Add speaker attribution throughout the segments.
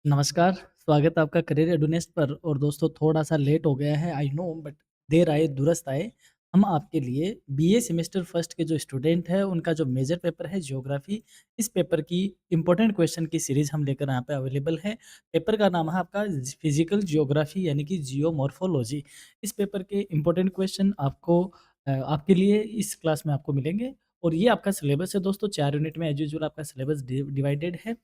Speaker 1: नमस्कार, स्वागत है आपका करियर रेडीनेस पर। और दोस्तों, थोड़ा-सा लेट हो गया है, आई नो, बट देर आए दुरुस्त आए। हम आपके लिए बीए सेमेस्टर फर्स्ट के जो स्टूडेंट हैं, उनका जो मेजर पेपर है ज्योग्राफी, इस पेपर की इम्पोर्टेंट क्वेश्चन की सीरीज़ हम लेकर यहाँ पे अवेलेबल है। पेपर का नाम है आपका फिजिकल ज्योग्राफी यानी कि जियोमॉर्फोलॉजी। इस पेपर के इम्पोर्टेंट क्वेश्चन आपको आपके लिए इस क्लास में आपको मिलेंगे। और ये आपका सिलेबस है दोस्तों, 4 यूनिट में एज़ यूजुअल आपका सिलेबस डिवाइडेड है।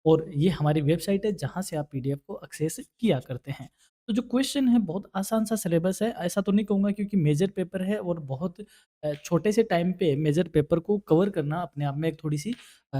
Speaker 1: और ये हमारी वेबसाइट है जहाँ से आप पीडीएफ को एक्सेस किया करते हैं। तो जो क्वेश्चन है बहुत आसान सा सिलेबस है, ऐसा तो नहीं कहूँगा क्योंकि मेजर पेपर है और बहुत छोटे से टाइम पे मेजर पेपर को कवर करना अपने आप में एक थोड़ी-सी अ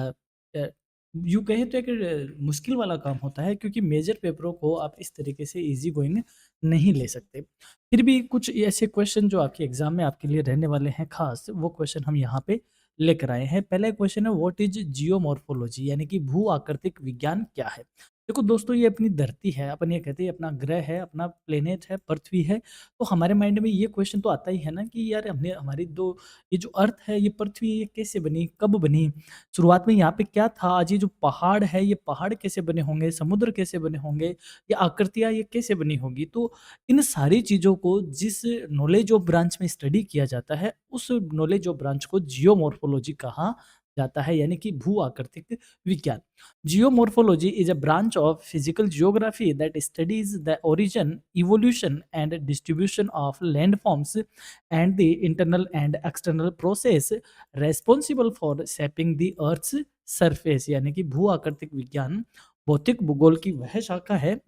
Speaker 1: अ, यूँ कहें तो एक मुश्किल वाला काम होता है, क्योंकि मेजर पेपरों को आप इस तरीके से ईज़ी गोइंग नहीं ले सकते। फिर भी कुछ ऐसे क्वेश्चन जो आपके एग्ज़ाम में आपके लिए रहने वाले हैं ख़ास, वो क्वेश्चन हम यहाँ पे लेकर आए हैं। पहला क्वेश्चन है, व्हाट इज़ जियोमॉर्फोलॉजी यानी कि भू आकृतिक विज्ञान क्या है? देखो दोस्तों, ये अपनी धरती है, अपन ये कहते हैं अपना ग्रह है, अपना प्लेनेट है, पृथ्वी है। तो हमारे माइंड में ये क्वेश्चन तो आता ही है ना कि यार हमने हमारी दो ये जो अर्थ है, ये पृथ्वी, ये कैसे बनी, कब बनी? शुरुआत में यहाँ पे क्या था? आज ये जो पहाड़ है, ये पहाड़ कैसे बने होंगे? समुद्र कैसे बने होंगे? ये आकृतियाँ ये कैसे बनी होगी? तो इन सारी चीज़ों को जिस नॉलेज ऑफ ब्रांच में स्टडी किया जाता है, उस नॉलेज ऑफ ब्रांच को जियोमॉर्फोलॉजी कहा जाता है, यानी कि भू आकृतिक विज्ञान। Geomorphology is a branch of physical geography that studies the origin, evolution and distribution of landforms and the internal and external process responsible for shaping the earth's surface. यानी कि भू आकृतिक विज्ञान भौतिक भूगोल की वह शाखा है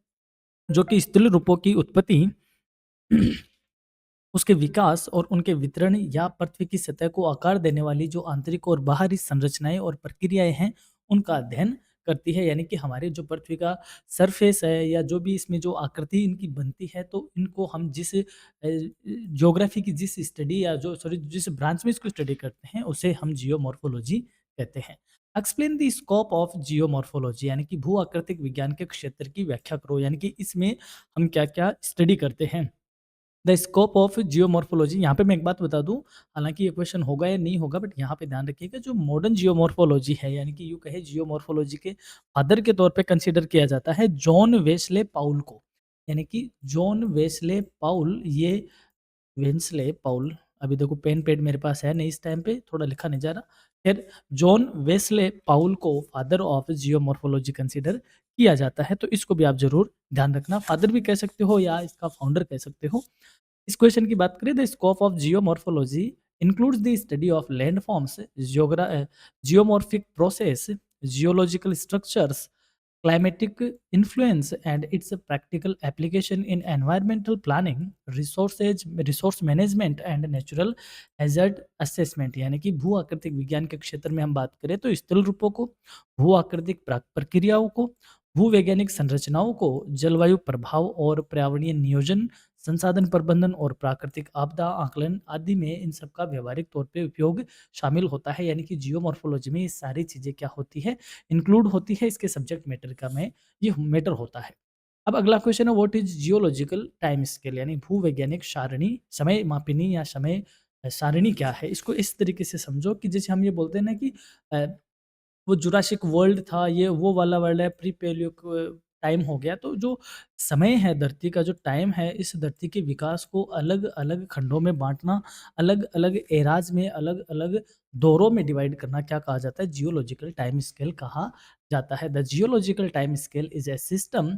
Speaker 1: जो कि स्थूल रूपों की उत्पत्ति, उसके विकास और उनके वितरण या पृथ्वी की सतह को आकार देने वाली जो आंतरिक और बाहरी संरचनाएं और प्रक्रियाएं हैं, उनका अध्ययन करती है। यानी कि हमारे जो पृथ्वी का सरफेस है या जो भी इसमें जो आकृति इनकी बनती है, तो इनको हम जिस ज्योग्राफी की जिस स्टडी या जो सॉरी जिस ब्रांच में इसको स्टडी करते हैं, उसे हम जियोमॉर्फोलॉजी कहते हैं। Explain the scope of geomorphology यानी कि भू आकृतिक विज्ञान के क्षेत्र की व्याख्या करो, यानी कि इसमें हम क्या क्या स्टडी करते हैं। द स्कोप ऑफ जियोमॉर्फोलॉजी, यहाँ पे मैं एक बात बता दूँ, हालाँकि ये क्वेश्चन होगा या नहीं होगा, बट यहाँ पे ध्यान रखिएगा, जो मॉडर्न जियोमॉर्फोलॉजी है, यानी कि यूँ कहे जियोमॉर्फोलॉजी के फादर के तौर पे कंसीडर किया जाता है जॉन वेस्ले पाउल को। यानी कि जॉन वेस्ले पाउल, ये वेंसले पाउल, अभी देखो पेन पैड मेरे पास है नहीं इस टाइम पे, थोड़ा लिखा नहीं जा रहा। ख़ैर, जॉन वेस्ले पाउल को फादर ऑफ जियोमॉर्फोलॉजी कंसीडर किया जाता है, तो इसको भी आप ज़रूर ध्यान रखना। फादर भी कह सकते हो या इसका फाउंडर कह सकते हो। इस क्वेश्चन की बात करें, the scope of geomorphology includes the study of landforms, geomorphic process, geological structures, climatic influence and its practical application in environmental planning, resource management and natural hazard assessment। यानी कि भू आकृतिक विज्ञान के क्षेत्र में हम बात करें तो स्थल रूपों को, भू आकृतिक प्रक्रियाओं को, भू वैज्ञानिक संरचनाओं को, जलवायु प्रभाव और पर्यावरणीय नियोजन, संसाधन प्रबंधन और प्राकृतिक आपदा आकलन आदि में इन सब का व्यवहारिक तौर पे उपयोग शामिल होता है। यानी कि जियोमॉर्फोलॉजी में ये सारी चीज़ें क्या होती है, इंक्लूड होती है, इसके सब्जेक्ट मैटर का में ये मैटर होता है। अब अगला क्वेश्चन है, what is geological time scale, यानी भूवैज्ञानिक सारणी, समय मापिनी या समय सारिणी क्या है? इसको इस तरीके से समझो कि जैसे हम ये बोलते हैं ना कि अ, वो जुरासिक वर्ल्ड था, ये वो वाला वर्ल्ड है, प्री पैलियो टाइम हो गया। तो जो समय है, धरती का जो टाइम है, इस धरती के विकास को अलग-अलग खंडों में बाँटना, अलग-अलग एराज़ में अलग-अलग दौरों में डिवाइड करना क्या कहा जाता है? जियोलॉजिकल टाइम स्केल कहा जाता है। The geological time scale is a system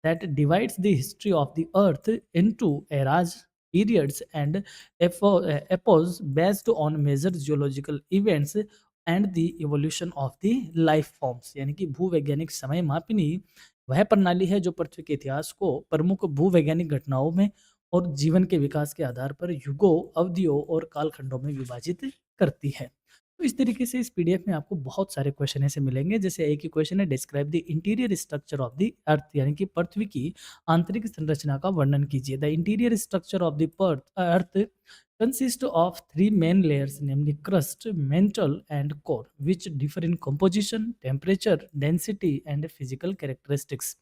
Speaker 1: that divides the history of the earth into eras, periods and epochs based on major geological events and the evolution of the life forms. यानी कि भूवैज्ञानिक समय मापिनी वह प्रणाली है जो पृथ्वी के इतिहास को प्रमुख भूवैज्ञानिक घटनाओं में और जीवन के विकास के आधार पर युगों, अवधियों और कालखंडों में विभाजित करती है। तो इस तरीके से इस पीडीएफ में आपको बहुत सारे क्वेश्चन ऐसे मिलेंगे। जैसे एक ही क्वेश्चन है, describe the interior structure of the अर्थ, यानी कि पृथ्वी की आंतरिक संरचना का वर्णन कीजिए। The interior structure of the earth consist of three main layers, namely crust, mantle, and core, which differ in composition, temperature, density, and physical characteristics।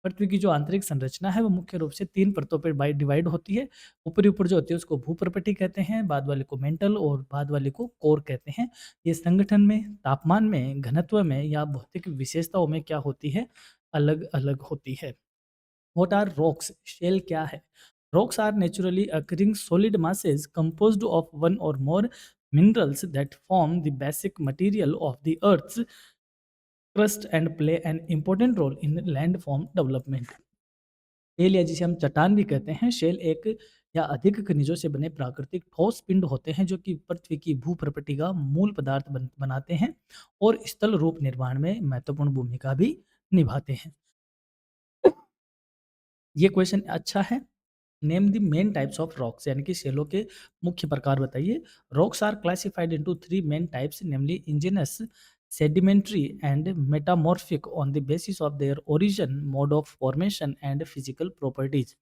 Speaker 1: पृथ्वी की जो आंतरिक संरचना है वो मुख्य रूप से 3 परतों पे डिवाइड होती है। ऊपरी ऊपर जो होती है उसको भूप्रपट्टी कहते हैं, बाद वाले को मेंटल और बाद वाले को कोर कहते हैं। ये संगठन में, तापमान में, घनत्व में या भौतिक विशेषताओं में क्या होती है? अलग-अलग होती है। What are rocks? शेल क्या है? Rocks are naturally occurring solid masses composed of one or more minerals that form the basic material of the earth's crust and play an important role in landform development. Shale या जिसे हम चट्टान भी कहते हैं, shell एक या अधिक खनिजों से बने प्राकृतिक ठोस पिंड होते हैं जो कि पृथ्वी की भूप्रकृति का मूल पदार्थ बनाते हैं और स्थल रूप निर्माण में महत्वपूर्ण भूमिका भी निभाते हैं। ये क्वेश्चन अच्छा है। Name the main types of rocks, यानी कि शेलों के मुख्य प्रकार बताइए। Rocks are classified into three main types, namely ingenious, sedimentary and metamorphic on the basis of their origin, mode of formation and physical properties.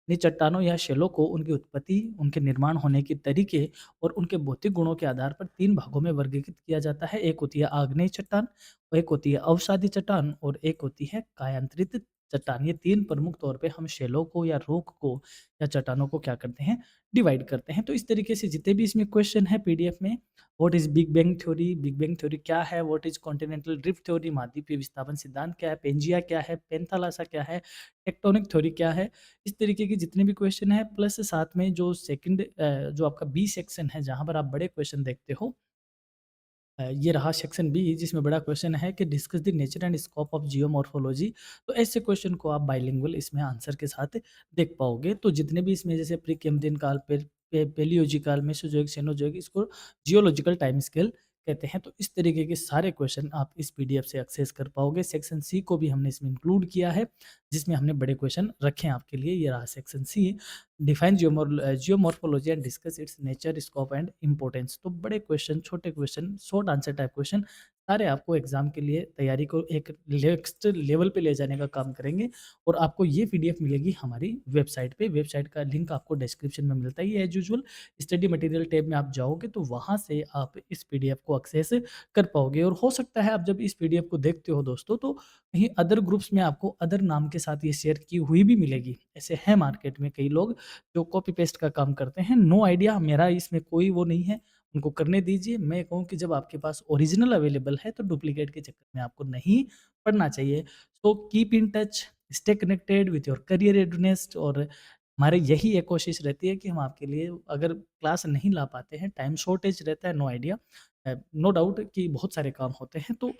Speaker 1: इन चट्टानों या शेलों को उनकी उत्पत्ति, उनके निर्माण होने के तरीके और उनके भौतिक गुणों के आधार पर तीन भागों में वर्गीकृत किया जाता है। एक होती है आग्नेय चट्टान, एक होती है अवसादी चट्टान और एक होती है कायांतरित चट्टान। ये तीन प्रमुख तौर पे हम शेलों को या रॉक को या चट्टानों को क्या करते हैं, डिवाइड करते हैं। तो इस तरीके से जितने भी इसमें क्वेश्चन है पीडीएफ में, what is big bang theory क्या है, what is continental drift theory, महाद्वीपीय विस्थापन सिद्धांत क्या है, पेंजिया क्या है, पेंथालासा क्या है, टेक्टोनिक थ्योरी क्या है, इस तरीके के जितने भी क्वेश्चन है, प्लस साथ में जो सेकंड जो आपका बी सेक्शन है जहाँ पर आप बड़े क्वेश्चन देखते हो, ये रहा सेक्शन बी जिसमें बड़ा क्वेश्चन है कि discuss the nature and scope of geomorphology. तो ऐसे क्वेश्चन को आप बाइलिंगुअल इसमें आंसर के साथ देख पाओगे। तो जितने भी इसमें जैसे प्री कैम्ब्रियन काल, पेलियोजिक काल, मेसोजोइक, सीनोजोइक, इसको जियोलॉजिकल टाइम स्केल कहते हैं। तो इस तरीके के सारे क्वेश्चन आप इस पीडीएफ से एक्सेस कर पाओगे। सेक्शन सी को भी हमने इसमें इंक्लूड किया है जिसमें हमने बड़े क्वेश्चन रखे हैं आपके लिए। ये रहा section C, define geomorphology and discuss its nature, scope and importance. तो बड़े क्वेश्चन, छोटे question, short answer type question सारे आपको एग्जाम के लिए तैयारी को एक नेक्स्ट लेवल पे ले जाने का काम करेंगे। और आपको ये पीडीएफ मिलेगी हमारी वेबसाइट पे। वेबसाइट का लिंक आपको डिस्क्रिप्शन में मिलता है। ये as usual study material tab में आप जाओगे तो वहाँ से आप इस पीडीएफ को एक्सेस कर पाओगे। और हो सकता है आप जब इस पीडीएफ को देखते हो दोस्तों, तो कहीं अदर ग्रुप्स में आपको अदर नाम के साथ ये शेयर की हुई भी मिलेगी। ऐसे हैं मार्केट में कई लोग जो कॉपी पेस्ट का काम करते हैं। नो आइडिया, मेरा इसमें कोई वो नहीं है, उनको करने दीजिए। मैं कहूँ कि जब आपके पास ओरिजिनल अवेलेबल है तो डुप्लीकेट के चक्कर में आपको नहीं पड़ना चाहिए। So keep in touch, stay connected with your career readiness. और हमारे यही एक कोशिश रहती है कि हम आपके लिए अगर क्लास नहीं ला पाते हैं, टाइम शॉर्टेज रहता है, नो आइडिया, नो डाउट कि बहुत सारे काम होते हैं, तो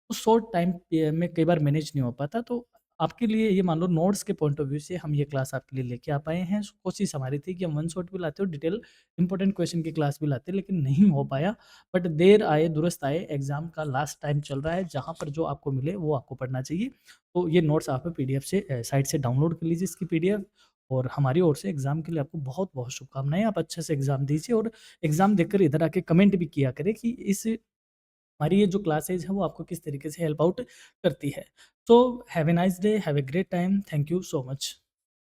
Speaker 1: उस शॉर्ट टाइम में कई बार मैनेज नहीं हो पाता। तो आपके लिए ये मान लो नोट्स के पॉइंट ऑफ व्यू से हम ये क्लास आपके लिए लेके आ पाए हैं। कोशिश हमारी थी कि हम वन शॉट भी लाते हो, डिटेल इंपॉर्टेंट क्वेश्चन की क्लास भी लाते, लेकिन नहीं हो पाया। बट देर आए दुरुस्त आए, एग्जाम का लास्ट टाइम चल रहा है, जहाँ पर जो आपको मिले वो आपको पढ़ना चाहिए। तो ये नोट्स आप पीडीएफ से साइट से डाउनलोड कर लीजिए इसकी पीडीएफ। और हमारी ओर से एग्जाम के लिए आपको बहुत बहुत शुभकामनाएं। आप अच्छे से एग्जाम दीजिए और एग्जाम देकर इधर आके कमेंट भी किया करें कि इस हमारी ये जो क्लासेज है वो आपको किस तरीके से हेल्प आउट करती है। So have a nice day, have a great time, thank you so much.